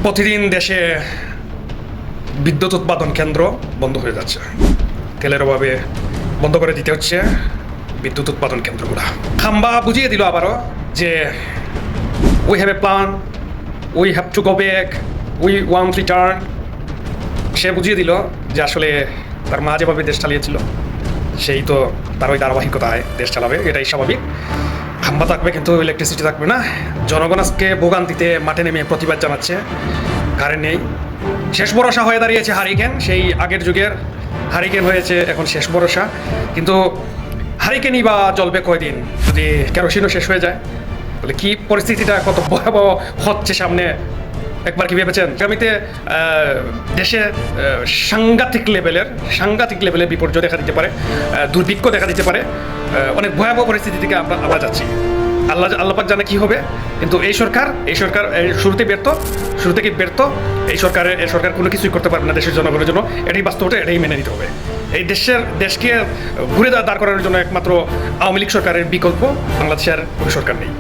প্রতিদিন দেশে বিদ্যুৎ উৎপাদন কেন্দ্র বন্ধ হয়ে যাচ্ছে। তেলের অভাবে বন্ধ করে দিতে হচ্ছে বিদ্যুৎ উৎপাদন কেন্দ্রগুলো। খাম্বা বুঝিয়ে দিল আবারও যে we have a plan, we have to go back, we want return. সে বুঝিয়ে দিল যে আসলে তার মা যেভাবে দেশ চালিয়েছিল সেই তো তার ওই ধারাবাহিকতায় দেশ চালাবে, এটাই স্বাভাবিক। খাম্বা থাকবে কিন্তু ইলেকট্রিসিটি থাকবে না। জনগণ আজকে ভোগান্তিতে মাঠে নেমে প্রতিবাদ জানাচ্ছে। কারেন্ট নেই, শেষ ভরসা হয়ে দাঁড়িয়েছে হারিকেন। সেই আগের যুগের হারিকেন হয়েছে এখন শেষ ভরসা। কিন্তু হারিকেনই বা জ্বলবে কয়দিন যদি কেরোসিনও শেষ হয়ে যায়? বলে কি পরিস্থিতিটা কত ভয়াবহ হচ্ছে সামনে একবার কি ভেবেছেন? আগামীতে দেশে সাংঘাতিক লেভেলের বিপর্যয় দেখা দিতে পারে, দুর্ভিক্ষ দেখা দিতে পারে। অনেক ভয়াবহ পরিস্থিতি থেকে আমরা যাচ্ছি। আল্লাহ পাক জানে কি হবে। কিন্তু এই সরকার শুরু থেকে ব্যর্থ। এই সরকার কোনো কিছুই করতে পারবে না দেশের জনগণের জন্য। এটাই বাস্তবতা, এটাই মেনে নিতে হবে। এই দেশকে ঘুরে দাঁড় করানোর জন্য একমাত্র আওয়ামী লীগ সরকারের বিকল্প বাংলাদেশের কোনো সরকার নেই।